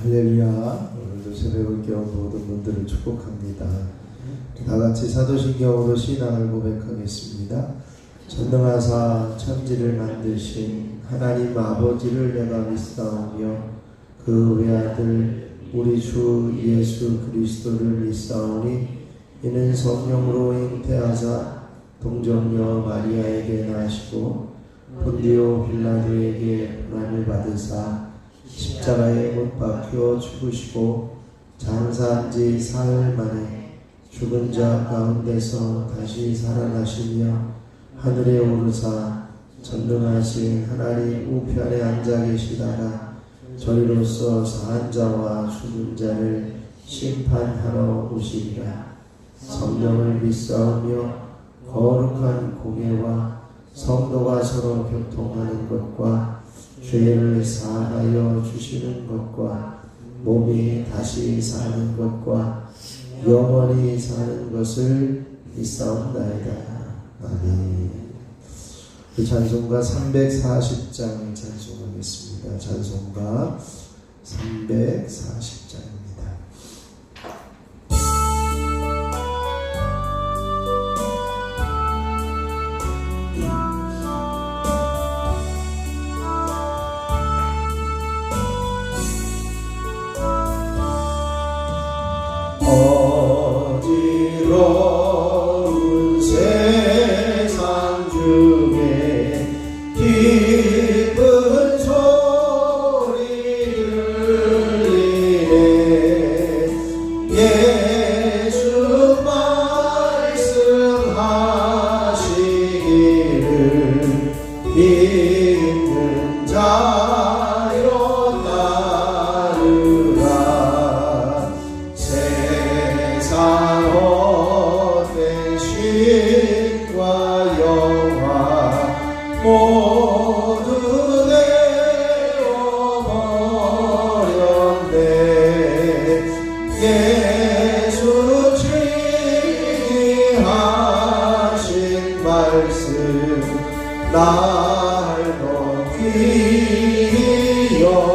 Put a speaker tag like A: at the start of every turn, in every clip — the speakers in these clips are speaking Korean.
A: 할렐루야. 오늘도 새벽을 깨운 모든 분들을 축복합니다. 다같이 사도신경으로 신앙을 고백하겠습니다. 전능하사 천지를 만드신 하나님 아버지를 내가 믿사오며 그 외아들 우리 주 예수 그리스도를 믿사오니 이는 성령으로 잉태하사 동정녀 마리아에게 나시고 본디오 빌라도에게 고난을 받으사 십자가에 못 박혀 죽으시고 장사한 지 사흘 만에 죽은 자 가운데서 다시 살아나시며 하늘에 오르사 전능하신 하나님 우편에 앉아 계시다가 저리로서 사한 자와 죽은 자를 심판하러 오시리라. 성령을 믿사오며 거룩한 공예와 성도가 서로 교통하는 것과 죄를 사하여 주시는 것과 몸이 다시 사는 것과 영원히 사는 것을 믿사옵나이다. 아멘. 그 찬송가 340장 찬송하겠습니다. 찬송가 340장입니다.
B: 어지러운 세상 중에 기쁜 소리 들리네. 예수 말씀하시기를 믿는 자여 따르라. 세상 헛된 신과 영화 모두 내어버렸네. 예수 지기하신 말씀 날 높이 여겨라.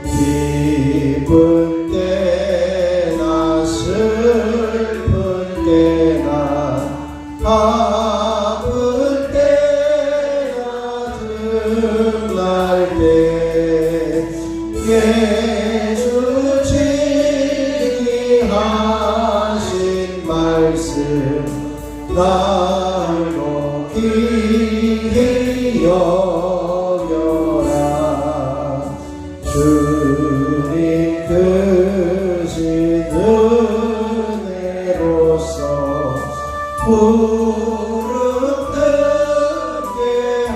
B: 기쁠 때나 슬플 때나 아플 때나 등날 때 예수 지기하신 말씀 날 높이 여겨라. 주님 크신 은혜로서 부름 듣게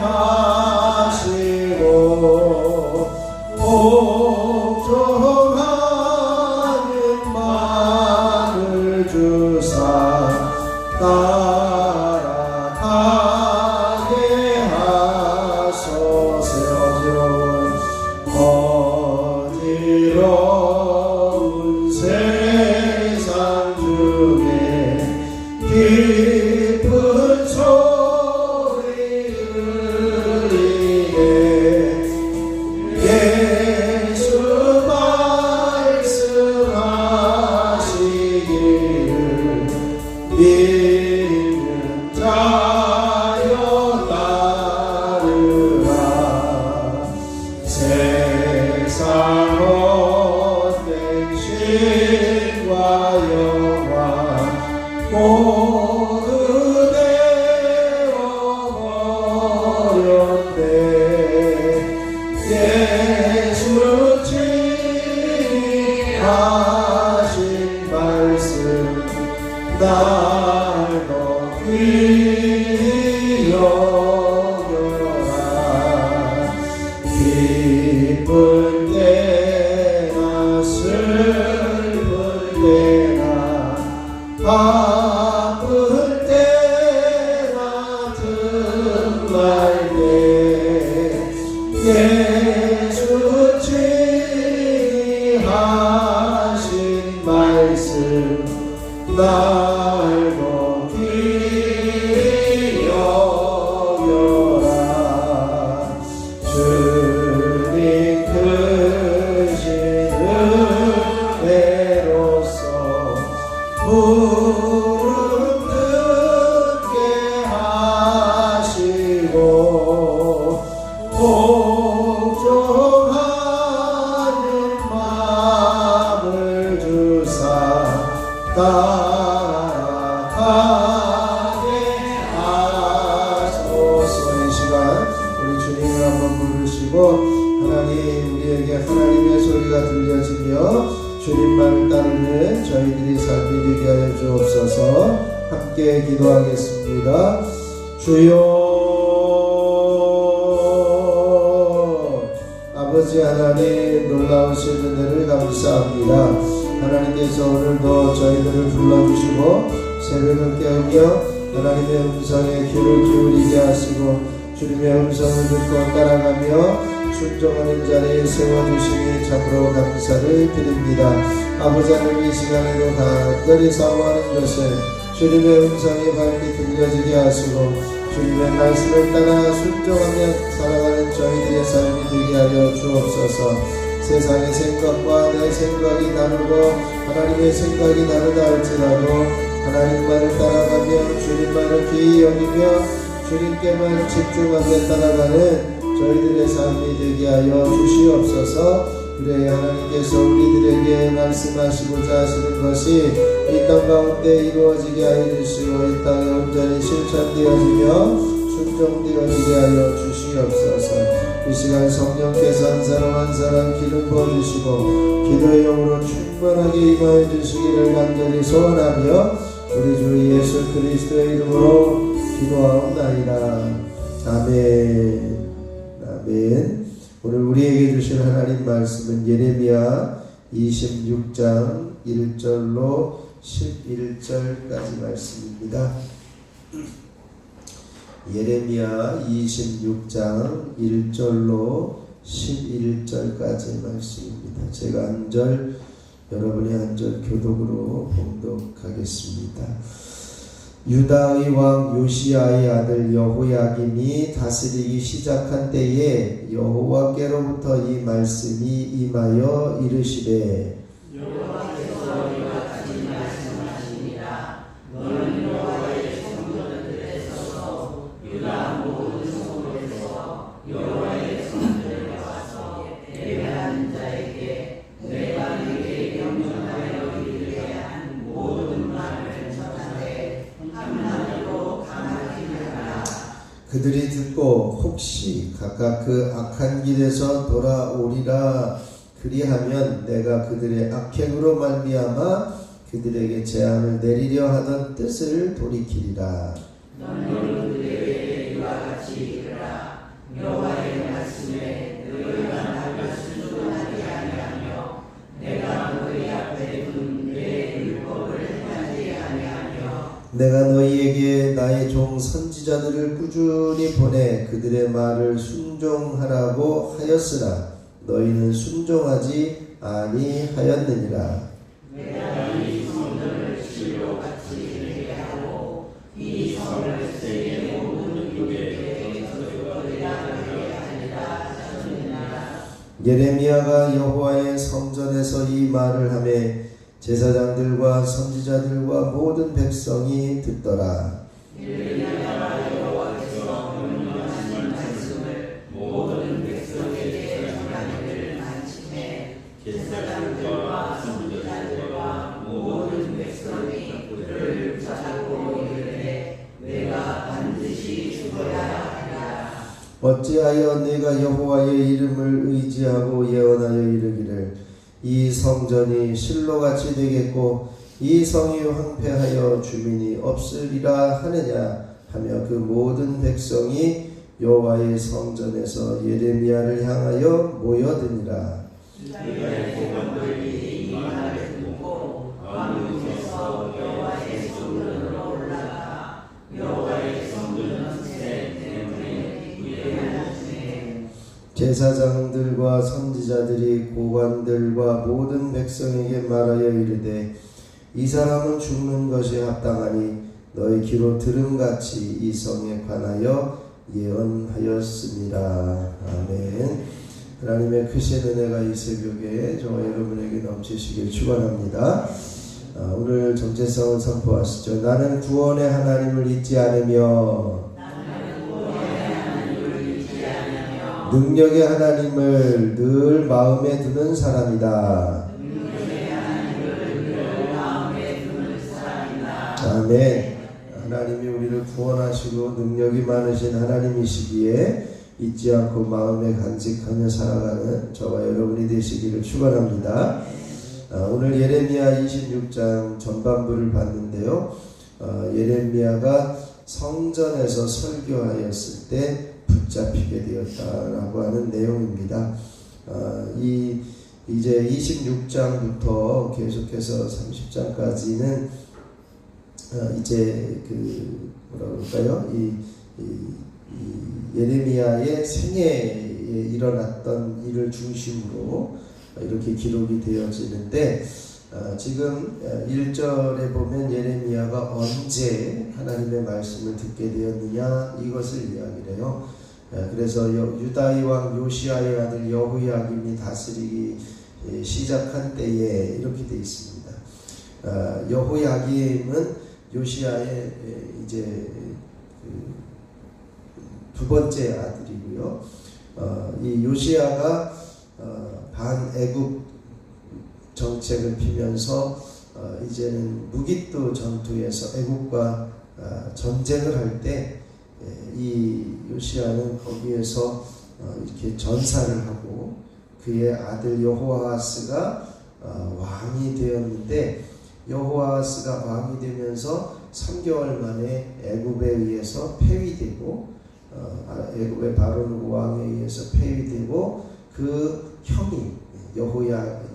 B: 하시고 복종하는 마음을 주사 따라가게 하소서. 따라가게 하소서. 이 시간 우리 주님을 한번 부르시고 하나님, 우리에게 하나님의 소리가 들려지며 주님 말을 따르는 저희들이 삶이 되게 하여 주옵소서. 함께 기도하겠습니다. 주여, 아버지 하나님, 놀라우신 은혜를 감사합니다. 하나님께서 오늘도 저희들을 불러주시고 새벽을 깨우며 하나님의 음성에 귀를 기울이게 하시고 주님의 음성을 듣고 따라가며 순종하는 자리에 세워주시니 참으로 감사를 드립니다. 아버지 하나님, 이 시간에도 간절히 사모하는 것을 주님의 음성이 밝게 들려지게 하시고 주님의 말씀을 따라 순종하며 살아가는 저희들의 삶이 되게 하여 주옵소서. 세상의 생각과 내 생각이 다르고 하나님의 생각이 다르다 할지라도 하나님 말을 따라가며 주님 말을 귀히 여기며 주님께만 집중하며 따라가는 저희들의 삶이 되게 하여 주시옵소서. 그래 하나님께서 우리들에게 말씀하시고자 하시는 것이 이 땅 가운데 이루어지게 하여 주시고 이 땅에 온전히 실천되어지며 순종되어지게 하여 주시옵소서. 이 시간 성령께서 한 사람 한 사람 기름 부어주시고 기도의 영으로 충만하게 임하여 주시기를 간절히 소원하며 우리 주 예수 그리스도의 이름으로 기도하옵나이다. 아멘. 아멘. 오늘 우리에게 주신 하나님 말씀은 예레미야 26장 1절로 11절까지 말씀입니다. 예레미야 26장 1절로 11절까지 말씀입니다. 제가 한 절, 여러분이 한 절 교독으로 봉독하겠습니다. 유다의 왕 요시야의 아들 여호야김이 다스리기 시작한 때에 여호와께로부터 이 말씀이 임하여 이르시되
C: 여호와께서 이와 같이 말씀하시니라. 너는 여호와의 성전들에 서서 유다 모든 성읍에서 여호와의 성전에 와서 예배하는 자에게 내가 네게 명령하여 이르게 한 모든 말을 전하되 한마디로 강하게 하라.
A: 그들이 듣고 혹시 각각 그 악한 길에서 돌아오리라. 그리하면 내가 그들의 악행으로 말미암아 그들에게 재앙을 내리려 하던 뜻을 돌이키리라.
C: 너는 그들에게 이와 같이 이르라. 여호와의 말씀에 너희가 나를 순종하지 아니하며 내가 너희 앞에 둔 내 율법을 행하지 아니하며
A: 내가 너희에게 나의 종 선지자들을 꾸준히 보내 그들의 말을 순종하라고 하였으나 너희는 순종하지 아니하였느니라.
C: 내가 이 성전을 실로 같이 되게 하고 이 성을 세계 모든 민족에게 거리라 하게 하리라 하셨느니라.
A: 예레미야가 여호와의 성전에서 이 말을 하매 제사장들과 선지자들과 모든 백성이 듣더라.
C: 예레미야가 여호와께서 명령하신 말씀을 모든 백성에게 전하기를 마침에 제사장들과 선지자들과 모든 백성이 그를 붙잡고 이르되 내가 반드시 죽어야 하리라.
A: 어찌하여 내가 여호와의 이름을 의지하고 예언하여 이르기를 이 성전이 실로같이 되겠고 이 성이 황폐하여 주민이 없으리라 하느냐 하며 그 모든 백성이 여호와의 성전에서 예레미야를 향하여 모여드니라.
C: 이스라엘 백성들이 이 말을 듣고 왕궁에서 여호와의 성전으로 올라가 여호와의 성전 새 때문에 예배하시네.
A: 제사장들과 선지자들이 고관들과 모든 백성에게 말하여 이르되 이 사람은 죽는 것이 합당하니 너희 귀로 들음같이 이 성에 관하여 예언하였습니다. 아멘. 하나님의 크신 은혜가 이 새벽에 저와 여러분에게 넘치시길 축원합니다. 오늘 정체성을 선포하시죠. 나는 구원의 하나님을 잊지 않으며 능력의 하나님을 늘 마음에 두는 사람이다. 아멘. 하나님이 우리를 구원하시고 능력이 많으신 하나님이시기에 잊지 않고 마음에 간직하며 살아가는 저와 여러분이 되시기를 축원합니다. 오늘 예레미야 26장 전반부를 봤는데요. 예레미야가 성전에서 설교하였을 때 붙잡히게 되었다라고 하는 내용입니다. 이제 26장부터 계속해서 30장까지는 이제 뭐라 그럴까요? 이 예레미야의 생애에 일어났던 일을 중심으로 이렇게 기록이 되어지는데, 지금 1절에 보면 예레미야가 언제 하나님의 말씀을 듣게 되었느냐 이것을 이야기를 해요. 그래서 유다의 왕 요시야의 아들 여호야김이 다스리기 시작한 때에 이렇게 되어 있습니다. 여호야김은 요시야의 이제 두 번째 아들이고요. 이 요시야가 반애국 정책을 피면서 이제는 무기또 전투에서 애국과 전쟁을 할 때 이 요시야는 거기에서 이렇게 전사를 하고 그의 아들 여호아하스가 왕이 되었는데, 여호아하스가 왕이 되면서 3개월 만에 애굽에 의해서 폐위되고 애굽의 바로 왕에 의해서 폐위되고 그 형이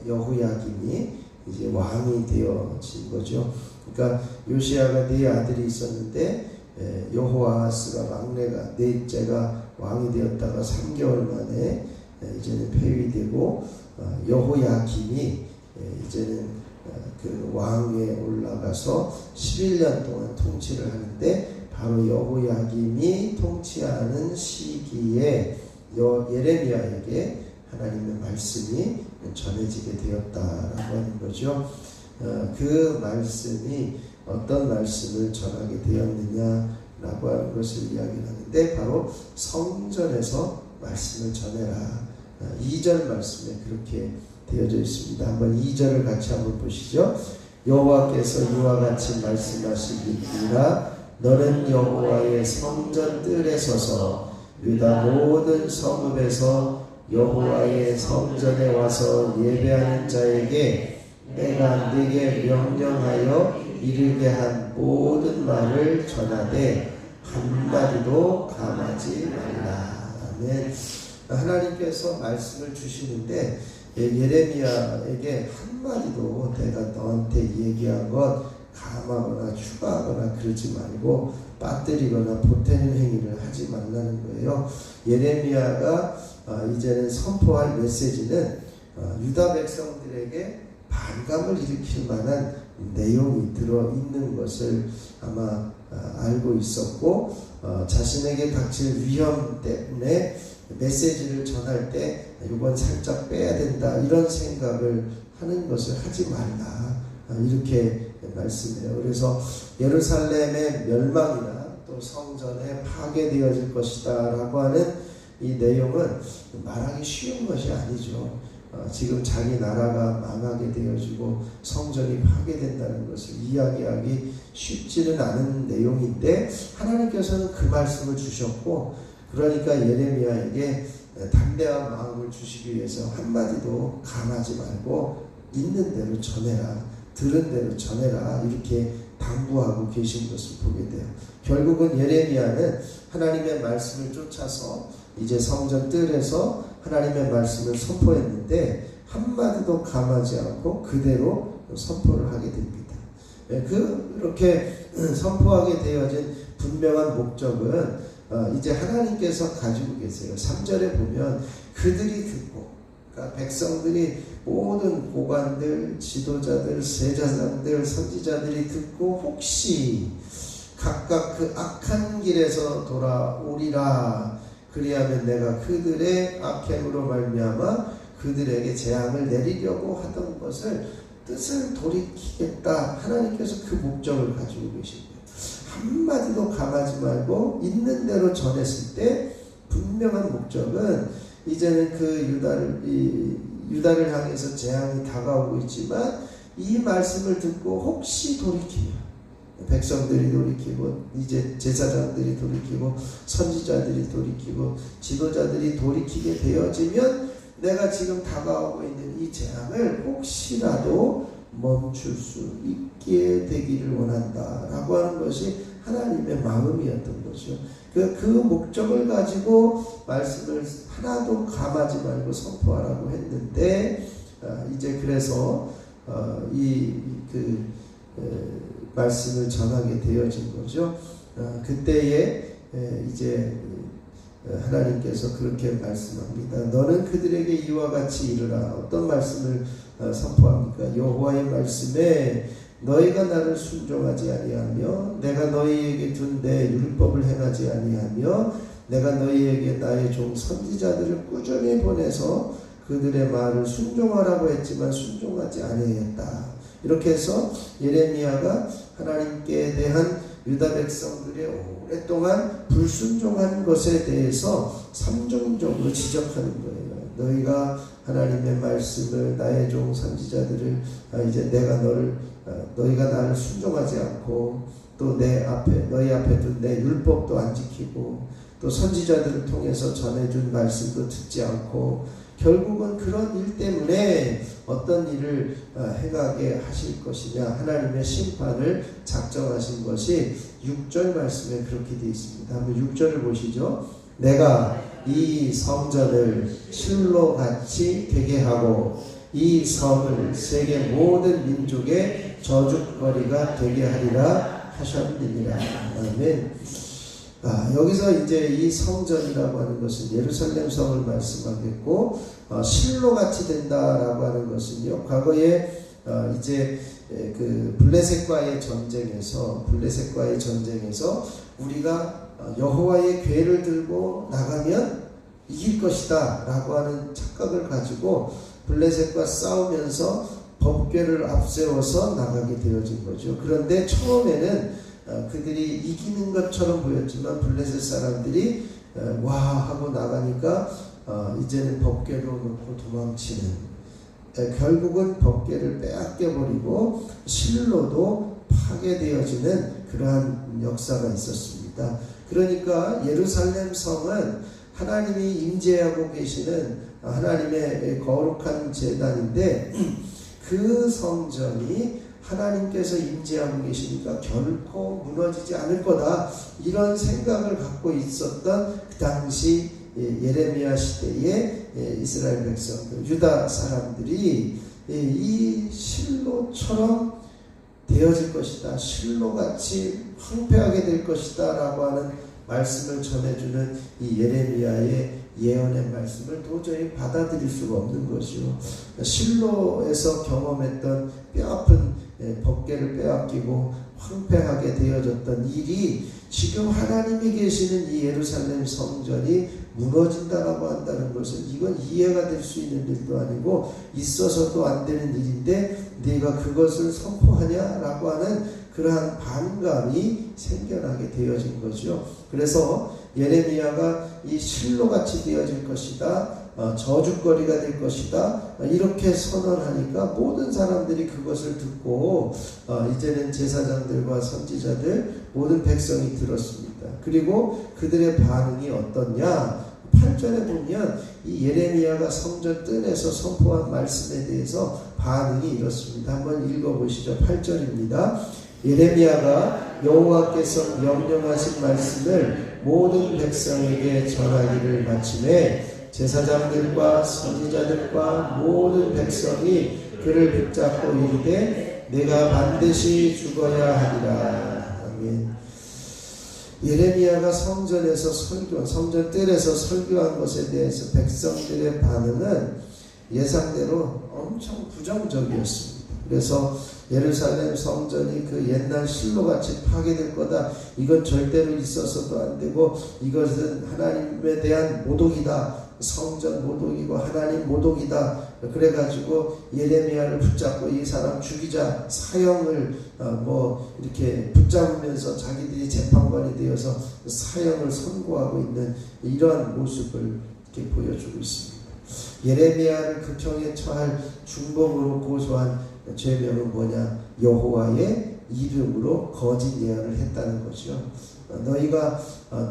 A: 여호야김이 이제 왕이 되어진 거죠. 그러니까 요시야가 네 아들이 있었는데 여호아하스가 막내가 넷째가 왕이 되었다가 3개월 만에 이제는 폐위되고 여호야김이 이제는 그 왕에 올라가서 11년 동안 통치를 하는데, 바로 여호야김이 통치하는 시기에 예레미야에게 하나님의 말씀이 전해지게 되었다라고 하는 거죠. 그 말씀이 어떤 말씀을 전하게 되었느냐라고 하는 것을 이야기하는데, 바로 성전에서 말씀을 전해라. 2절 말씀에 그렇게 되어져 있습니다. 한번 2절을 같이 한번 보시죠. 여호와께서 이와 같이 말씀하시기를 너는 여호와의 성전 뜰에 서서 유다 모든 성읍에서 여호와의 성전에 와서 예배하는 자에게 내가 네게 명령하여 이르게 한 모든 말을 전하되 한마디도 감하지 말라. 아멘. 하나님께서 말씀을 주시는데 예레미야에게 한마디도 내가 너한테 얘기한 것 감하거나 추가하거나 그러지 말고 빠뜨리거나 보태는 행위를 하지 말라는 거예요. 예레미야가 이제는 선포할 메시지는 유다 백성들에게 반감을 일으킬 만한 내용이 들어있는 것을 아마 알고 있었고, 자신에게 닥칠 위험 때문에 메시지를 전할 때 이건 살짝 빼야 된다 이런 생각을 하는 것을 하지 말라 이렇게 말씀해요. 그래서 예루살렘의 멸망이나 또 성전에 파괴되어질 것이다 라고 하는 이 내용은 말하기 쉬운 것이 아니죠. 지금 자기 나라가 망하게 되어지고 성전이 파괴된다는 것을 이야기하기 쉽지는 않은 내용인데, 하나님께서는 그 말씀을 주셨고, 그러니까 예레미야에게 담대한 마음을 주시기 위해서 한마디도 감하지 말고 있는 대로 전해라, 들은 대로 전해라 이렇게 당부하고 계신 것을 보게 돼요. 결국은 예레미야는 하나님의 말씀을 쫓아서 이제 성전 뜰에서 하나님의 말씀을 선포했는데 한마디도 감하지 않고 그대로 선포를 하게 됩니다. 그렇게 선포하게 되어진 분명한 목적은 이제 하나님께서 가지고 계세요. 3절에 보면 그들이 듣고, 그러니까 백성들이 모든 고관들, 지도자들, 제사장들, 선지자들이 듣고 혹시 각각 그 악한 길에서 돌아오리라. 그리하면 내가 그들의 악행으로 말미암아 그들에게 재앙을 내리려고 하던 것을 뜻을 돌이키겠다. 하나님께서 그 목적을 가지고 계십니다. 한마디도 감하지 말고 있는 대로 전했을 때 분명한 목적은 이제는 그 유다를 향해서 재앙이 다가오고 있지만 이 말씀을 듣고 혹시 돌이키면 백성들이 돌이키고 이제 제사장들이 돌이키고 선지자들이 돌이키고 지도자들이 돌이키게 되어지면 내가 지금 다가오고 있는 이 재앙을 혹시라도 멈출 수 있게 되기를 원한다라고 하는 것이 하나님의 마음이었던 거죠. 그 목적을 가지고 말씀을 하나도 감하지 말고 선포하라고 했는데 이제 그래서 말씀을 전하게 되어진 거죠. 그때에 이제 하나님께서 그렇게 말씀합니다. 너는 그들에게 이와 같이 이르라. 어떤 말씀을 선포합니까? 여호와의 말씀에 너희가 나를 순종하지 아니하며 내가 너희에게 둔 내 율법을 행하지 아니하며 내가 너희에게 나의 종 선지자들을 꾸준히 보내서 그들의 말을 순종하라고 했지만 순종하지 아니하였다. 이렇게 해서 예레미야가 하나님께 대한 유다 백성들의 오랫동안 불순종한 것에 대해서 삼중적으로 지적하는 거예요. 너희가 하나님의 말씀을 나의 종 선지자들을 이제 내가 너희가 나를 순종하지 않고 또 너희 앞에 둔 내 율법도 안 지키고 또 선지자들을 통해서 전해준 말씀도 듣지 않고 결국은 그런 일 때문에 어떤 일을 행하게 하실 것이냐 하나님의 심판을 작정하신 것이 6절 말씀에 그렇게 되어 있습니다. 한번 6절을 보시죠. 내가 이 성전을 실로같이 되게 하고 이 성을 세계 모든 민족의 저주거리가 되게 하리라 하셨느니라. 아멘. 여기서 이제 이 성전이라고 하는 것은 예루살렘 성을 말씀하겠고 실로같이 된다라고 하는 것은요. 과거에 이제 그 블레셋과의 전쟁에서 우리가 여호와의 궤를 들고 나가면 이길 것이다 라고 하는 착각을 가지고 블레셋과 싸우면서 법궤를 앞세워서 나가게 되어진 거죠. 그런데 처음에는 그들이 이기는 것처럼 보였지만 블레셋 사람들이 와 하고 나가니까 이제는 법궤로 놓고 도망치는, 결국은 법궤를 빼앗겨버리고 실로도 파괴되어지는 그러한 역사가 있었습니다. 그러니까 예루살렘 성은 하나님이 임재하고 계시는 하나님의 거룩한 제단인데 그 성전이 하나님께서 임재하고 계시니까 결코 무너지지 않을 거다, 이런 생각을 갖고 있었던 그 당시 예레미야 시대의 이스라엘 백성들, 유다 사람들이 이 실로처럼 되어질 것이다, 실로같이 황폐하게 될 것이다 라고 하는 말씀을 전해주는 이 예레미야의 예언의 말씀을 도저히 받아들일 수가 없는 것이요. 실로에서 경험했던 뼈아픈 법궤를 빼앗기고 황폐하게 되어졌던 일이 지금 하나님이 계시는 이 예루살렘 성전이 무너진다라고 한다는 것은 이건 이해가 될 수 있는 일도 아니고 있어서도 안 되는 일인데 네가 그것을 선포하냐라고 하는 그러한 반감이 생겨나게 되어진 거죠. 그래서 예레미야가 이 실로같이 되어질 것이다, 저주거리가 될 것이다, 이렇게 선언하니까 모든 사람들이 그것을 듣고 이제는 제사장들과 선지자들 모든 백성이 들었습니다. 그리고 그들의 반응이 어떻냐? 8절에 보면 이 예레미야가 성전 뜰에서 선포한 말씀에 대해서 반응이 이렇습니다. 한번 읽어보시죠. 8절입니다. 예레미야가 여호와께서 명령하신 말씀을 모든 백성에게 전하기를 마침에 제사장들과 선지자들과 모든 백성이 그를 붙잡고 이르되 내가 반드시 죽어야 하리라. 아멘. 예레미야가 성전에서 성전 뜰에서 설교한 것에 대해서 백성들의 반응은 예상대로 엄청 부정적이었습니다. 그래서 예루살렘 성전이 그 옛날 실로같이 파괴될 거다, 이건 절대로 있어서도 안 되고 이것은 하나님에 대한 모독이다, 성전 모독이고 하나님 모독이다, 그래가지고 예레미야를 붙잡고 이 사람 죽이자, 사형을 이렇게 붙잡으면서 자기들이 재판관이 되어서 사형을 선고하고 있는 이러한 모습을 이렇게 보여주고 있습니다. 예레미야를 극형에 처할 중범으로 고소한 죄명은 뭐냐? 여호와의 이름으로 거짓 예언을 했다는 거죠.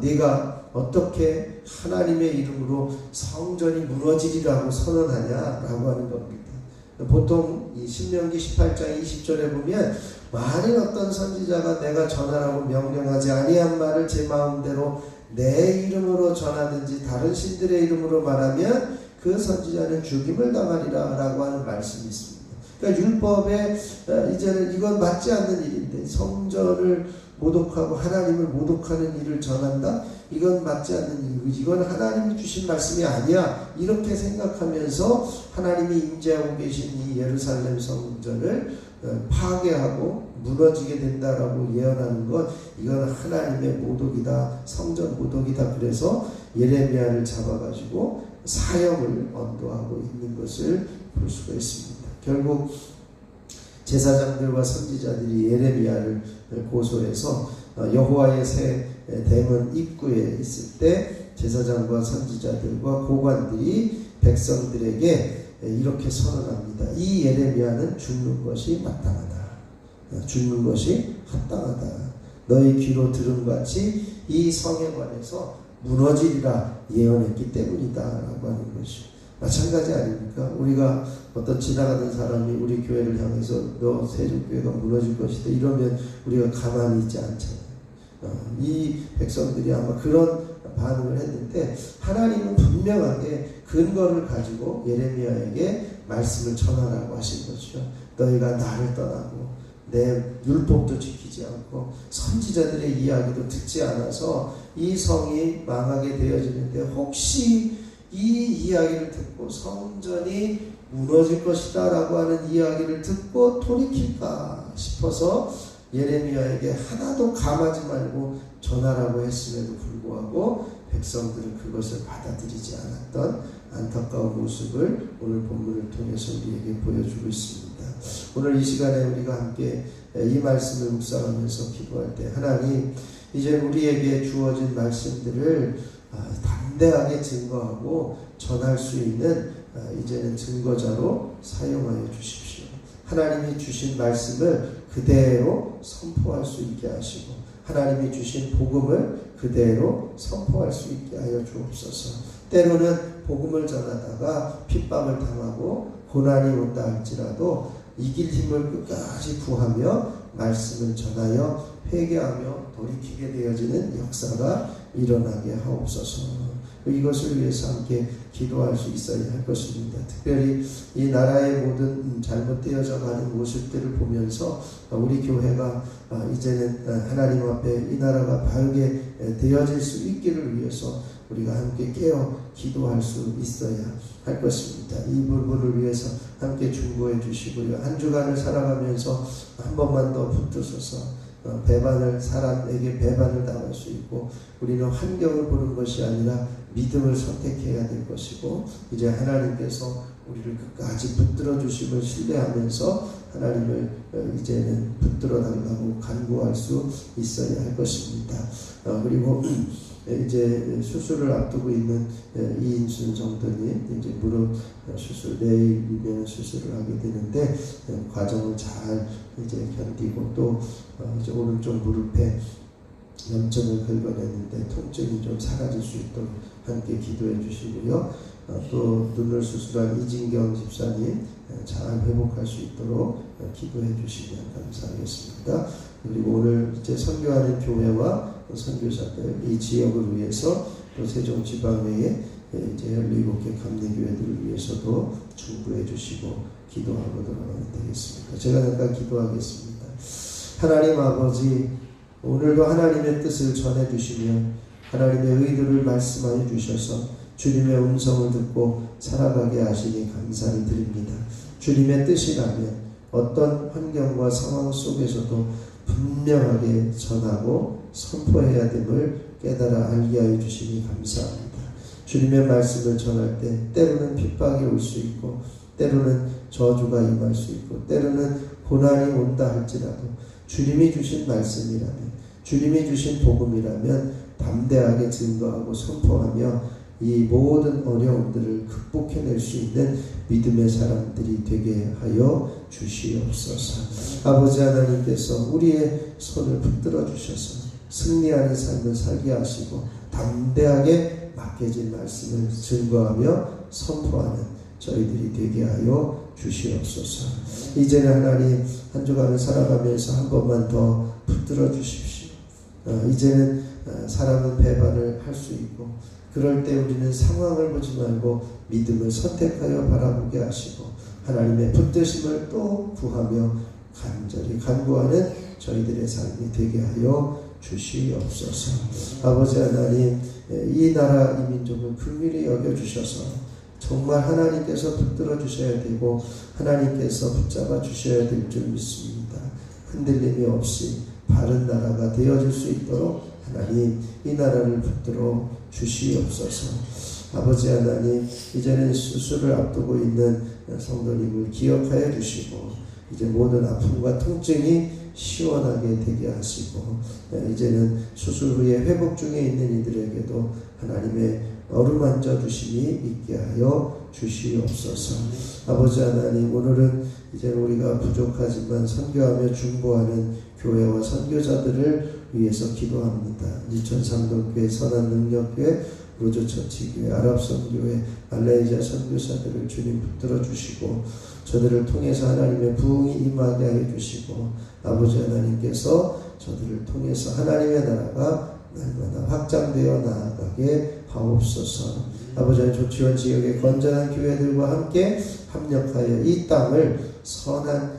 A: 네가 어떻게 하나님의 이름으로 성전이 무너지리라고 선언하냐라고 하는 겁니다. 보통 이 신명기 18장 20절에 보면 만일 어떤 선지자가 내가 전하라고 명령하지 아니한 말을 제 마음대로 내 이름으로 전하든지 다른 신들의 이름으로 말하면 그 선지자는 죽임을 당하리라 라고 하는 말씀이 있습니다. 그러니까 율법에 이제는 이건 맞지 않는 일인데 성전을 모독하고 하나님을 모독하는 일을 전한다? 이건 맞지 않는 일이고 이건 하나님이 주신 말씀이 아니야 이렇게 생각하면서 하나님이 임재하고 계신 이 예루살렘 성전을 파괴하고 무너지게 된다라고 예언하는 것 이건 하나님의 모독이다 성전 모독이다 그래서 예레미야를 잡아가지고 사형을 언도하고 있는 것을 볼 수가 있습니다. 결국 제사장들과 선지자들이 예레미야를 고소해서 여호와의 새 대문 입구에 있을 때 제사장과 선지자들과 고관들이 백성들에게 이렇게 선언합니다. 이 예레미야는 죽는 것이 마땅하다. 죽는 것이 합당하다. 너희 귀로 들은 같이 이 성에 관해서 무너지리라 예언했기 때문이다 라고 하는 것이 마찬가지 아닙니까? 우리가 어떤 지나가는 사람이 우리 교회를 향해서 너 세종교회가 무너질 것이다 이러면 우리가 가만히 있지 않잖아요. 이 백성들이 아마 그런 반응을 했는데 하나님은 분명하게 근거를 가지고 예레미야에게 말씀을 전하라고 하신 거죠. 너희가 나를 떠나고 내 율법도 지키지 않고 선지자들의 이야기도 듣지 않아서 이 성이 망하게 되어지는데 혹시 이 이야기를 듣고 성전이 무너질 것이다 라고 하는 이야기를 듣고 돌이킬까 싶어서 예레미야에게 하나도 감하지 말고 전하라고 했음에도 불구하고 백성들은 그것을 받아들이지 않았던 안타까운 모습을 오늘 본문을 통해서 우리에게 보여주고 있습니다. 오늘 이 시간에 우리가 함께 이 말씀을 묵상하면서 기도할 때 하나님 이제 우리에게 주어진 말씀들을 담대하게 증거하고 전할 수 있는 이제는 증거자로 사용하여 주십시오. 하나님이 주신 말씀을 그대로 선포할 수 있게 하시고 하나님이 주신 복음을 그대로 선포할 수 있게 하여 주옵소서. 때로는 복음을 전하다가 핍박을 당하고 고난이 온다 할지라도 이길 힘을 끝까지 구하며 말씀을 전하여 회개하며 돌이키게 되어지는 역사가 일어나게 하옵소서. 이것을 위해서 함께 기도할 수 있어야 할 것입니다. 특별히 이 나라의 모든 잘못되어져 가는 모습들을 보면서 우리 교회가 이제는 하나님 앞에 이 나라가 바르게 되어질 수 있기를 위해서 우리가 함께 깨어 기도할 수 있어야 할 것입니다. 이 부분을 위해서 함께 중보해 주시고요. 한 주간을 살아가면서 한 번만 더 붙드셔서 사람에게 배반을 당할 수 있고 우리는 환경을 보는 것이 아니라 믿음을 선택해야 될 것이고 이제 하나님께서 우리를 끝까지 붙들어 주심을 신뢰하면서 하나님을 이제는 붙들어 달라고 간구할 수 있어야 할 것입니다. 그리고 이제 수술을 앞두고 있는 이인순 정도님 이제 무릎 수술 내일이면 수술을 하게 되는데 과정을 잘 이제 견디고 또 이제 오른쪽 무릎에 염증을 긁어내는데 통증이 좀 사라질 수 있도록 함께 기도해 주시고요. 또 눈을 수술한 이진경 집사님 잘 회복할 수 있도록 기도해 주시면 감사하겠습니다. 그리고 오늘 이제 선교하는 교회와 선교사들 이 지역을 위해서 또 세종 지방외에 이제 17개 감리교회들을 위해서도 중보해 주시고 기도하고 돌아가면 되겠습니다. 제가 잠깐 기도하겠습니다. 하나님 아버지 오늘도 하나님의 뜻을 전해 주시며 하나님의 의도를 말씀하여 주셔서 주님의 음성을 듣고 살아가게 하시니 감사를 드립니다. 주님의 뜻이라면 어떤 환경과 상황 속에서도 분명하게 전하고 선포해야 됨을 깨달아 알게 하여 주시니 감사합니다. 주님의 말씀을 전할 때 때로는 핍박이 올 수 있고 때로는 저주가 임할 수 있고 때로는 고난이 온다 할지라도 주님이 주신 말씀이라면 주님이 주신 복음이라면 담대하게 증거하고 선포하며 이 모든 어려움들을 극복해낼 수 있는 믿음의 사람들이 되게 하여 주시옵소서. 아버지 하나님께서 우리의 손을 붙들어 주셔서 승리하는 삶을 살게 하시고 담대하게 맡겨진 말씀을 증거하며 선포하는 저희들이 되게 하여 주시옵소서. 이제는 하나님 한 주간을 살아가면서 한 번만 더 붙들어 주십시오. 이제는 사람은 배반을 할 수 있고 그럴 때 우리는 상황을 보지 말고 믿음을 선택하여 바라보게 하시고 하나님의 붙드심을 또 구하며 간절히 간구하는 저희들의 삶이 되게 하여 주시옵소서. 아버지 하나님, 이 나라 이 민족을 긍휼히 여겨주셔서 정말 하나님께서 붙들어 주셔야 되고 하나님께서 붙잡아 주셔야 될 줄 믿습니다. 흔들림이 없이 바른 나라가 되어질 수 있도록 하나님 이 나라를 붙들어 주시옵소서. 아버지 하나님, 이제는 수술을 앞두고 있는 성도님을 기억하여 주시고 이제 모든 아픔과 통증이 시원하게 되게 하시고 이제는 수술 후에 회복 중에 있는 이들에게도 하나님의 어루만져 주심이 있게 하여 주시옵소서. 아버지 하나님, 오늘은 이제 우리가 부족하지만 선교하며 중보하는 교회와 선교자들을 위해서 기도합니다. 이천삼동교회, 선한능력교회, 로조처치교회, 아랍선교회, 말레이시아 선교사들을 주님 붙들어 주시고 저들을 통해서 하나님의 부흥이 임하게 해 주시고 아버지 하나님께서 저들을 통해서 하나님의 나라가 날마다 확장되어 나아가게 하옵소서. 아버지 하나님, 조치원 지역의 건전한 교회들과 함께 합력하여 이 땅을 선한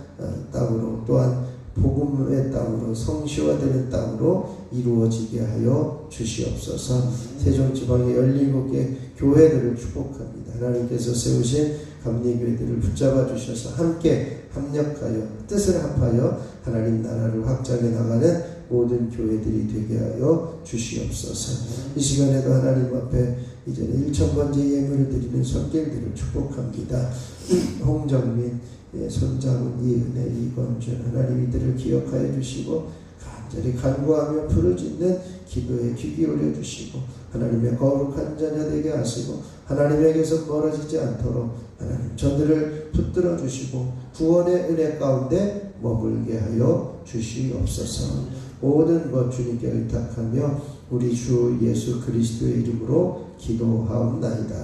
A: 땅으로 또한 복음의 땅으로 성시화되는 땅으로 이루어지게 하여 주시옵소서. 세종지방의 17개 교회들을 축복합니다. 하나님께서 세우신 감리교회들을 붙잡아 주셔서 함께 합력하여 뜻을 합하여 하나님 나라를 확장해 나가는 모든 교회들이 되게 하여 주시옵소서. 이 시간에도 하나님 앞에 이제는 1000번째 예물을 드리는 손길들을 축복합니다. 홍정민, 손장훈, 이은혜, 이건준, 하나님 이들을 기억하여 주시고 간절히 간구하며 부르짖는 기도에 귀 기울여 주시고 하나님의 거룩한 자녀 되게 하시고 하나님에게서 멀어지지 않도록 하나님 저들을 붙들어 주시고 구원의 은혜 가운데 머물게 하여 주시옵소서. 모든 것 주님께 의탁하며 우리 주 예수 그리스도의 이름으로 기도하옵나이다.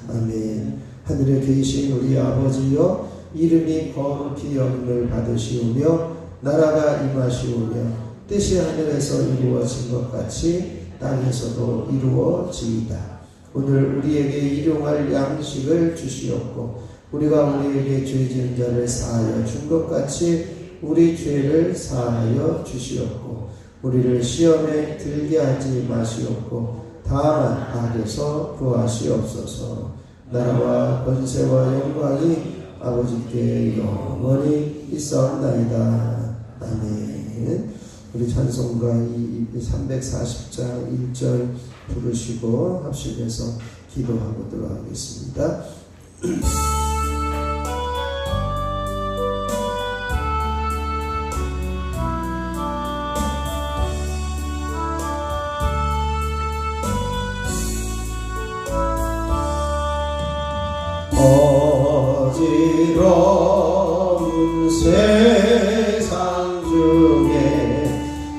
A: 아멘. 하늘에 계신 우리 아버지여, 이름이 거룩히 여김을 받으시오며 나라가 임하시오며 뜻이 하늘에서 이루어진 것 같이 땅에서도 이루어지이다. 오늘 우리에게 일용할 양식을 주시옵고 우리가 우리에게 죄 지은 자를 사하여 준 것 같이 우리 죄를 사하여 주시옵고 우리를 시험에 들게 하지 마시옵고 다만 악에서 구하시옵소서. 나라와 권세와 영광이 아버지께 영원히 있사옵나이다. 아멘. 우리 찬송가 340장 1절 부르시고 합심해서 기도하도록 하겠습니다.
B: 어지러운 세상 중에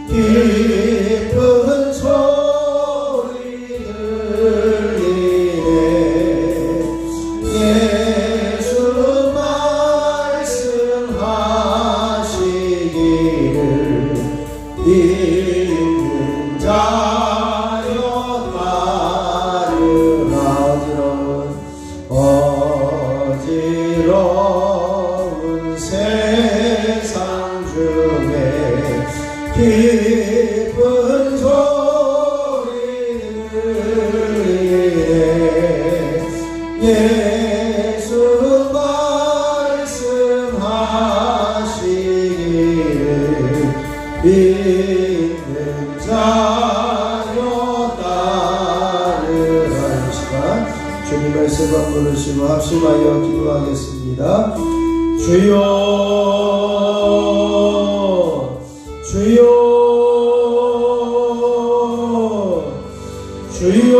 B: 깊은 소리 들리네. 예수 말씀하시기를 믿는 자여 따르라. 어지러운 세상 중에 깊은 소리 들리네. 예수 말씀하시기를 믿는 자여 따르라. 이 시간 주님 말씀 한 부르시고 합심하여 기도하겠습니다. 주여, 주여, 주여,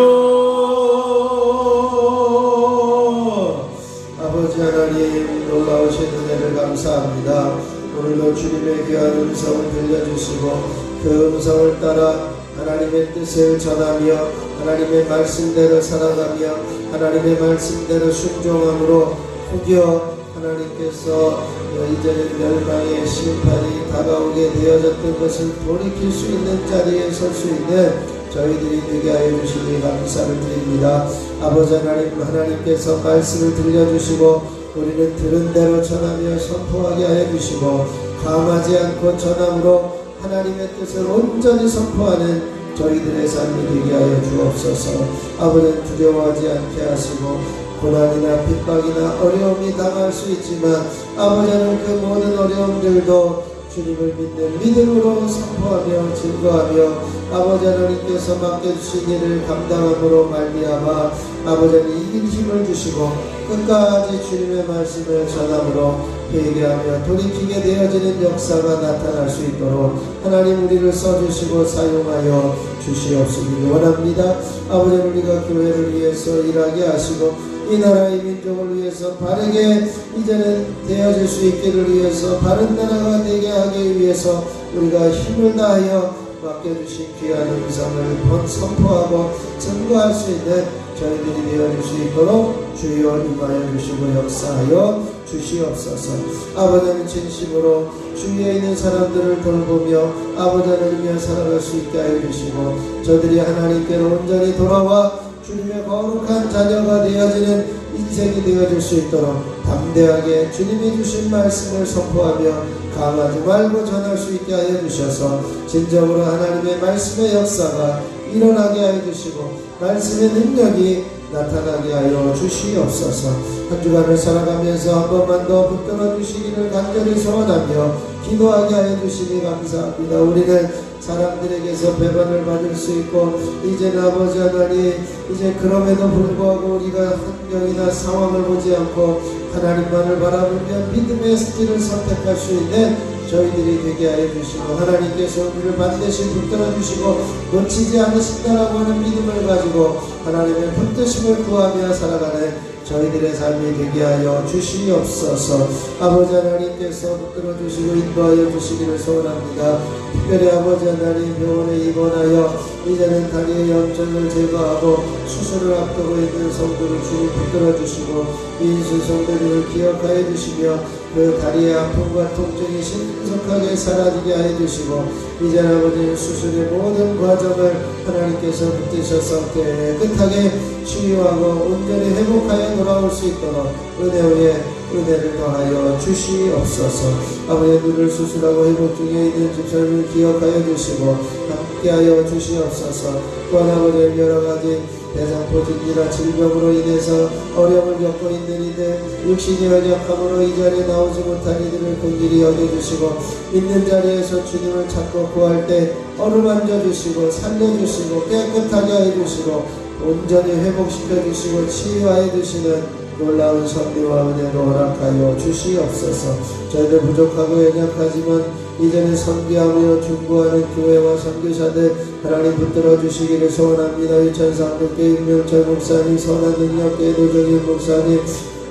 B: 주님의 귀한 음성을 들려주시고 그 음성을 따라 하나님의 뜻을 전하며 하나님의 말씀대로 살아가며 하나님의 말씀대로 순종함으로 혹여 하나님께서 이제는 멸망의 심판이 다가오게 되어졌던 것을 돌이킬 수 있는 자리에 설 수 있는 저희들이 되게 하여 주시니 감사를 드립니다. 아버지 하나님께서 말씀을 들려주시고 우리는 들은 대로 전하며 선포하게 하여 주시고 감하지 않고 전함으로 하나님의 뜻을 온전히 선포하는 저희들의 삶이 되게 하여 주옵소서. 아버지는 두려워하지 않게 하시고 고난이나 핍박이나 어려움이 당할 수 있지만 아버지는 그 모든 어려움들도 주님을 믿는 믿음으로 선포하며 증거하며 아버지 하나님께서 맡겨주신 일을 감당함으로 말미암아 아버지는 이길 힘을 주시고 끝까지 주님의 말씀을 전함으로 회개하며 돌이키게 되어지는 역사가 나타날 수 있도록 하나님 우리를 써주시고 사용하여 주시옵시길 원합니다. 아버지 우리가 교회를 위해서 일하게 하시고 이 나라의 민족을 위해서 바르게 이제는 되어질 수 있기를 위해서 바른 나라가 되게 하기 위해서 우리가 힘을 다하여 맡겨주신 귀한 음성을 선포하고 증거할 수 있는 저희들이 되어질 수 있도록 주여 임하여 주시고 역사하여 주시옵소서. 아버지는 진심으로 주위에 있는 사람들을 돌보며 아버지 하나님을 살아갈 수 있게 하여 주시고 저들이 하나님께로 온전히 돌아와 주님의 거룩한 자녀가 되어지는 인생이 되어질 수 있도록 담대하게 주님이 주신 말씀을 선포하며 강하지 말고 전할 수 있게 하여 주셔서 진정으로 하나님의 말씀의 역사가 일어나게 하여 주시고 말씀의 능력이 나타나게 하여 주시옵소서. 한 주간을 살아가면서 한 번만 더 붙들어 주시기를 간절히 소원하며 기도하게 하여 주시니 감사합니다. 우리는 사람들에게서 배반을 받을 수 있고 이제는 아버지 하나님 이제 그럼에도 불구하고 우리가 환경이나 상황을 보지 않고 하나님만을 바라보며 믿음의 길을 선택할 수 있는 저희들이 되게 하여 주시고 하나님께서 우리를 반드시 붙들어 주시고 놓치지 않으신다라고 하는 믿음을 가지고 하나님의 붙드심을 구하며 살아가는 저희들의 삶이 되게 하여 주시옵소서. 아버지 하나님께서 붙들어 주시고 인도하여 주시기를 소원합니다. 특별히 아버지 하나님 병원에 입원하여 이제는 다리의 염증을 제거하고 수술을 앞두고 있는 성도를 주님 붙들어 주시고 인수 성도들을 기억하여 주시며 그 다리의 아픔과 통증이 신속하게 사라지게 하여 주시고 이제 아버지 수술의 모든 과정을 하나님께서 붙드셔서 깨끗하게 치유하고 온전히 회복하여 돌아올 수 있도록 은혜 위에 은혜를 더하여 주시옵소서. 아버지 눈을 수술하고 회복 중에 있는 집사님을 기억하여 주시고 함께하여 주시옵소서. 또한 아버지 여러가지 대장포진이나 질병으로 인해서 어려움을 겪고 있는 이들 육신이 연약함으로 이 자리에 나오지 못한 이들을 긍휼히 여겨주시고 있는 자리에서 주님을 찾고 구할 때 어루만져 주시고 살려주시고 깨끗하게 해주시고 온전히 회복시켜 주시고 치유하여 주시는 놀라운 선비와 은혜로 허락하여 주시옵소서. 저희들 부족하고 연약하지만 이제는 선교하며 중보하는 교회와 선교사들 하나님 붙들어 주시기를 소원합니다. 유천상도교회 임명철 목사님, 선한 능력교회 노정일 목사님,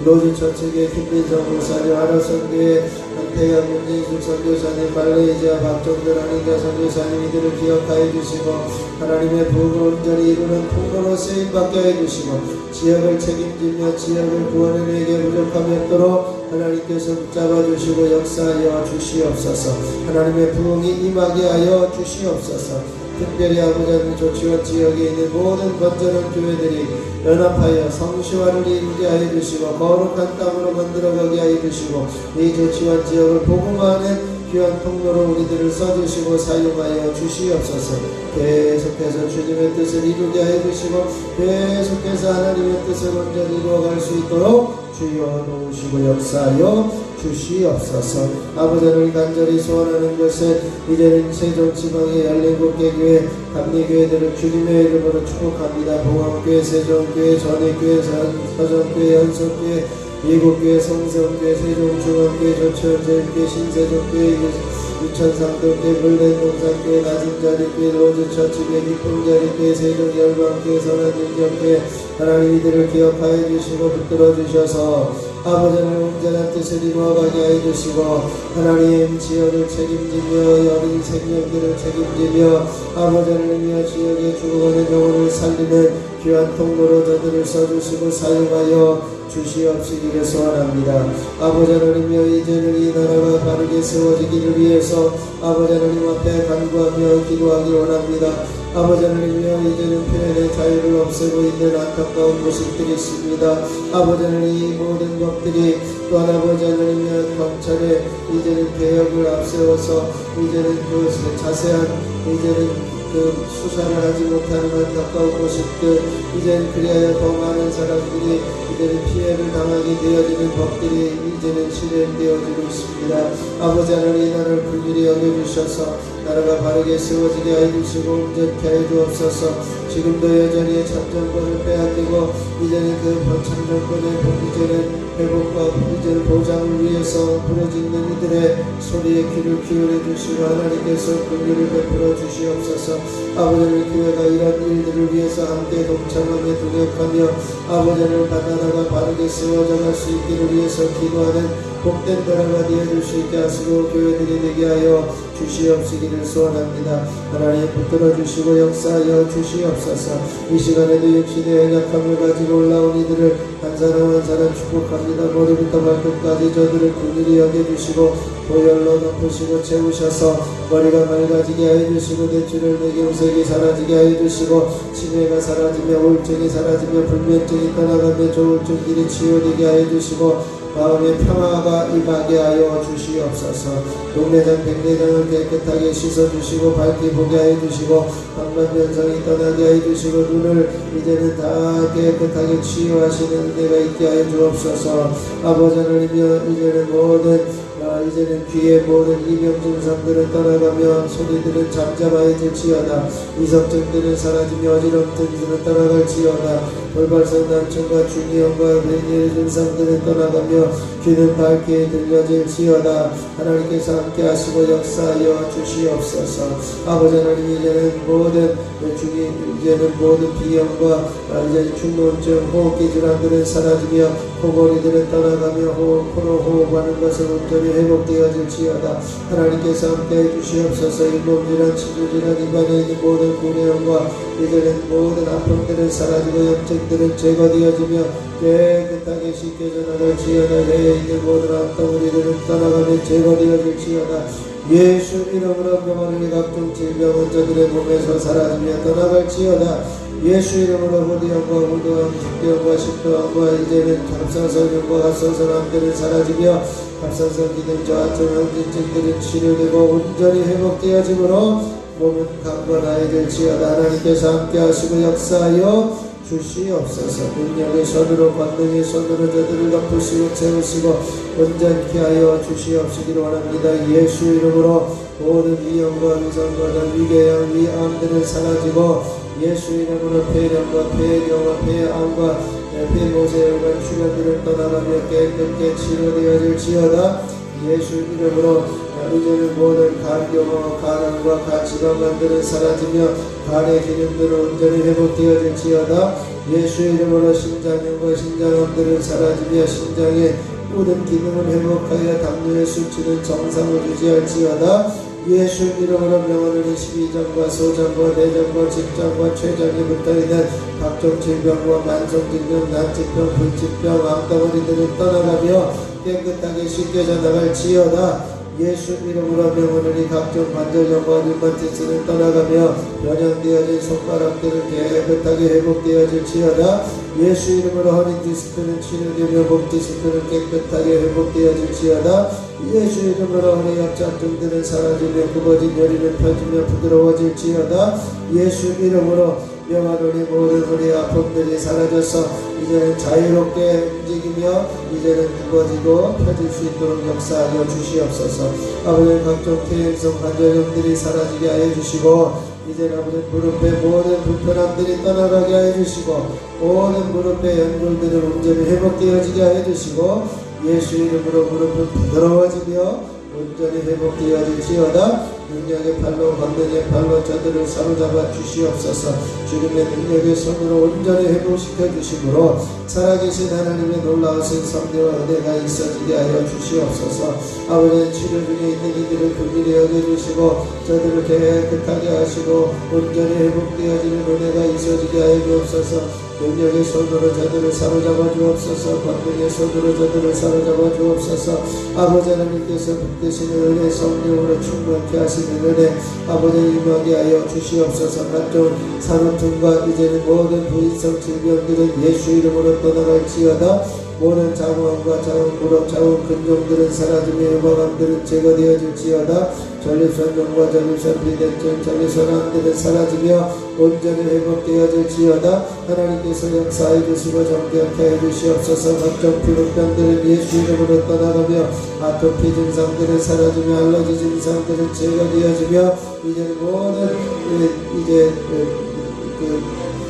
B: 로즈처치교회 김민성 목사님, 하나선교회 한태경 문진숙 선교사님, 말레이시아 박정들 한인자 선교사님 이들을 기억하여 주시고 하나님의 부흥을 온전히 이루는 통로로 쓰임받게 해주시고 지역을 책임지며 지역을 구원해내게 부족함이 없도록 하나님께서 붙잡아 주시고 역사하여 주시옵소서. 하나님의 부흥이 임하게 하여 주시옵소서. 특별히 아버지 하나님 조치원 지역에 있는 모든 건전한 교회들이 연합하여 성시화를 이루게 하여 주시고 거룩한 땅으로 만들어가게 하여 주시고 이 조치원 지역을 복음화하는 귀한 통로로 우리들을 써주시고 사용하여 주시옵소서. 계속해서 주님의 뜻을 이루게 하여 주시고 계속해서 하나님의 뜻을 온전히 이루어갈 수 있도록 주여 도우시고 역사하여 주시옵소서. 아버지 하나님 간절히 소원하는 것은 이제는 세종지방의 17개 교회 감리교회들을 주님의 이름으로 축복합니다. 봉암교회, 세종교회, 전해교회, 서정교회, 연속교회, 미국교회, 성성교회, 세종중앙교회, 조치원제일교회, 신세종교회, 유천상도교회, 물랜동산교회, 낮은자리교회, 로즈처치교회, 기쁨자리교회, 세종열방교회, 선한능력교회 하나님 이들을 기억하여 주시고 붙들어 주셔서 아버지 하나님 온전한 뜻을 이루어가게 하여 주시고 하나님 지역을 책임지며 어린 생명들을 책임지며 아버지 하나님이여 지역의 죽어가는 영혼을 살리는 귀한 통로로 저들을 써주시고 사용하여 주시옵시기를 소원합니다. 아버지 하나님이여 이제는 이 나라가 바르게 세워지기를 위해서 아버지 하나님 앞에 간구하며 기도하기 원합니다. 아버지 하나님이여 이제는 표현의 자유를 없애고 있는 안타까운 모습들이 있습니다. 아버지 하나님 이 모든 것들이 또한 아버지 하나님이여 검찰에 이제는 개혁을 앞세워서 이제는 그 자세한 이제는 그 수사를 하지 못하는 안타까운 모습들 이제는 그리하여 더 많은 사람들이 이제는 피해를 당하게 되어지는 법들이 이제는 실행되어지고 있습니다. 아버지 하나님 나라를 긍휼히 여겨주셔서 나라가 바르게 세워지게 하여 주시고 온전케 하여 주옵소서. 지금도 여전히 참정권을 빼앗기고 이제는 그 참정권의 이제는 회복과 이제는 보장을 위해서 부르짖는 이들의 소리에 귀를 기울여 주시고 하나님께서 긍휼을 베풀어 주시옵소서. 아버지는 교회가 이런 일들을 위해서 함께 동참하며 동역하며 아버지를 바다나가 바르게 세워져 갈 수 있기를 위해서 기도하는 복된 나라가 되어줄 수 있게 하시고 교회들이 되게 하여 주시옵시기를 소원합니다. 하나님 붙들어 주시고 역사하여 주시옵소서. 이 시간에도 역시 내 연약함을 가지고 올라온 이들을 한 사람 한 사람 축복합니다. 머리부터 발끝까지 저들을 긍휼히 여겨주시고 보혈로 덮으시고 채우셔서 머리가 맑아지게 하여 주시고 뇌출혈 뇌경색이 사라지게 하여 주시고 치매가 사라지며 우울증이 사라지며 불면증이 떠나가며 조울증들이 치유되게 하여 주시고 마음의 평화가 임하게 하여 주시옵소서. 동네장 백내장을 깨끗하게 씻어주시고 밝게 보게 하여 주시고 방만면상이 떠나게 하여 주시고 눈을 이제는 다 깨끗하게 치유하시는 은혜가 있게 하여 주옵소서. 아버지 하나님이여 이제는 모든 이제는 귀의 모든 이명 증상들은 떠나가며 소리들은 잠잠하여질지어다. 이성증들은 사라지며 어지럼증들은 떠나갈지어다. 돌발성 난청과 중이염과 뇌의 증상들은 떠나가며 귀는 밝게 들려질지어다. 하나님께서 함께 하시고 역사하여 주시옵소서. 아버지 하나님 이제는 모든 이제는 모든 비염과 이제 충농증 호흡기 질환들은 사라지며 코골이들은 떠나가며 코로 호흡하는 것은 온전히 회복되어질지어다. 하나님께서 함께해 주시옵소서. 잇몸질환, 치주질환, 입안에 있는 모든 구내염과 이제는 모든 아픔들은 사라지고 염증들은 제거되어지며 깨끗하게 씻겨져 나갈지어다. 뇌에 있는 모든 암덩어리들은 떠나가며 제거되어질지어다. 예수 이름으로 병원의 각종 질병 환자들의 몸에서 사라지며 떠나갈지어다. 예수 이름으로 후두염과 후두암, 죽병과 식도암과 이제는 갑상선염과 갑상선암들은 사라지며 갑상선 기능 저하증 항진증들은 치료되고 온전히 회복되어지므로 몸은 강건하여질지어다. 하나님께서 함께하시고 역사하여 주시옵소서. 능력의 손으로 권능의 손으로 저들을 덮으시고 채우시고 온전케 하여 주시옵시기를 원합니다. 예수 이름으로 모든 위험과 위선과 위궤양 위암들은 사라지고 예수 이름으로 폐렴과 폐경화 폐암과 폐모세혈관 출혈들을 떠나가며 깨끗게 치료되어질지어다. 예수 이름으로 이제는 모든 간경화 간암과 간지방간들은 사라지며 간의 기능들은 온전히 회복되어질지어다. 예수 이름으로 심장염과 심장암들은 사라지며 심장의 모든 기능을 회복하여 당뇨의 수치는 정상을 유지할지어다. 예수 이름으로 명하는 12장과 소장과 내장과 직장과 췌장에 붙어있는 각종 질병과 만성질병, 난치병, 불치병, 암덩어리들을 떠나가며 깨끗하게 씻겨져 나갈지어다. 예수 이름으로 명하는 각종 관절염과 류마티스는 떠나가며 변형되어진 손가락들은 깨끗하게 회복되어질지어다. 예수 이름으로 허리 디스크는 치료되며 목 디스크는 깨끗하게 회복되어질지어다. 예수 이름으로 허리 협착증들은 사라지며 굽어진 열이는 펴지며 부드러워질지어다. 예수 이름으로 명하노니 모든 허리 아픔들이 사라져서 이제는 자유롭게 움직이며 이제는 굽어지고 펴질 수 있도록 역사하여 주시옵소서. 아버지 각종 퇴행성 관절염들이 사라지게 하여 주시고 이제는 아버지 무릎의 모든 불편함들이 떠나가게 하여 주시고 모든 무릎의 연골들을 온전히 회복되어지게 하여 주시고 예수 이름으로 무릎은 부드러워지며 온전히 회복되어질지어다. 능력의 팔로 권능의 팔로 저들을 사로잡아 주시옵소서. 주님의 능력의 손으로 온전히 회복시켜 주심으로 살아계신 하나님의 놀라우신 섭리와 은혜가 있어지게 하여 주시옵소서. 아버지 치료 중에 있는 이들을 긍휼히 여겨주시고 저들을 깨끗하게 하시고 온전히 회복되어지는 은혜가 있어지게 하여 주옵소서. 능력의 손으로 저들을 사로잡아 주옵소서. 권능의 손으로 저들을 사로잡아 주옵소서. 아버지 하나님께서 붙드시는 은혜 성령으로 충만케 하시는 은혜 아버지 임하게 하여 주시옵소서. 각종 산후통과 이제는 모든 부인성 질병들은 예수 이름으로 떠나갈지어다. 모든 자궁암과 자궁무릎 자궁 근종들은 사라지며 요방암들은 제거되어질지어다. 전립선종과 전립선 비대증 전립선암들은 사라지며 온전히 회복되어질지어다. 하나님께서 역사해 주시고 정결케 해 주시옵소서. 각종 피부병들은 예수 이름으로 떠나가며 아토피 증상들은 사라지며 알러지 증상들은 제거되어지며 이제는 모든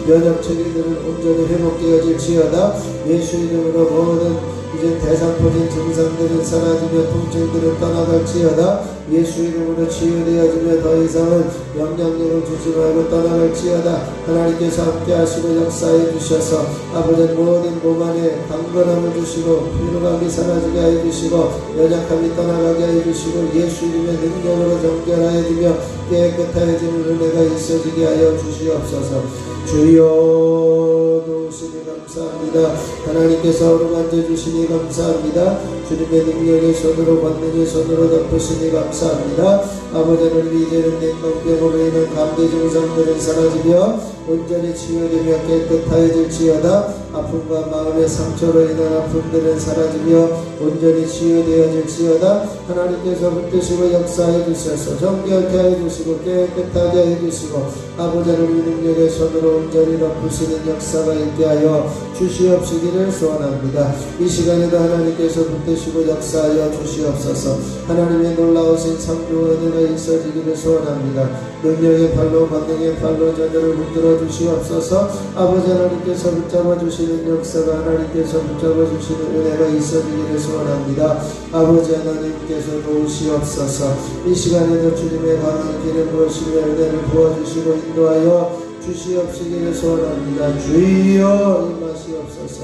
B: 면역 체계들은 온전히 회복되어질지어다. 예수 이름으로 모든 이제 대상포진 증상들은 사라지며 통증들은 떠나갈지어다. 예수 이름으로 치유되어지며 더 이상은 영향력을 주지 말고 떠나갈지어다. 하나님께서 함께 하시고 역사해 주셔서 아버지 모든 몸 안에 강건함을 주시고 피로감이 사라지게 해 주시고 연약함이 떠나가게 해 주시고 예수 이름의 능력으로 정결하여 주며 깨끗하여지는 은혜가 있어지게 하여 주시옵소서. 주여 도우시니 감사합니다. 하나님께서 어루만져 주시니 감사합니다. 주님의 능력의 손으로 권능의 손으로 덮으시니 감사합니다. 아버지는 이제는 냉동병으로 인한 감기 증상들은 사라지며 온전히 치유되며 깨끗하여질지어다. 아픔과 마음의 상처로 인한 아픔들은 사라지며 온전히 치유되어질지어다. 하나님께서 붙드시고 역사해 주셔서 정결케 해주시고 깨끗하게 해주시고 아버지 하나님의 능력의 손으로 온전히 덮으시는 역사가 있게 하여 주시옵시기를 소원합니다. 이 시간에도 하나님께서 붙드시고 역사하여 주시옵소서. 하나님의 놀라우신 창조 은혜가 있어지기를 소원합니다. 능력의 팔로 권능의 팔로 저들을 붙들어 주시옵소서. 아버지 하나님께서 붙잡아 주시는 역사가 하나님께서 붙잡아 주시는 은혜가 있어지기를 소원합니다. 아버지 하나님께서 도우시옵소서. 이 시간에도 주님의 강한 길을 부으시며 은혜를 부어주시고 인도하여 주시옵시기를 소원합니다. 주여 임하시옵소서.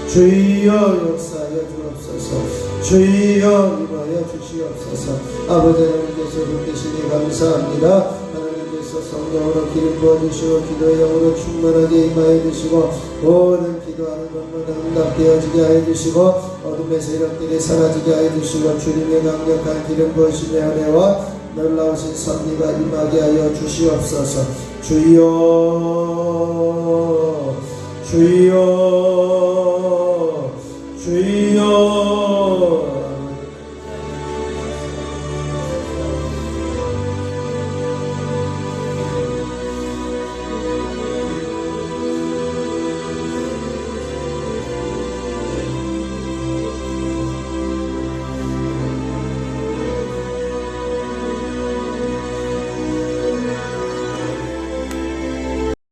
B: 주여 역사하여 주옵소서. 주여 임하여 주시옵소서. 아버지 하나님께서 붙드시니 감사합니다. 하나님께서 성령으로 기름 부어주시고 기도의 영으로 충만하게 임하여 주시고 모든 기도하는 것마다 응답되어지게 하여 주시고 어둠의 세력들이 사라지게 하여 주시고 주님의 강력한 기름 부으심의 은혜와 놀라우신 섭리가 임하게 하여 주시옵소서. 주여 주여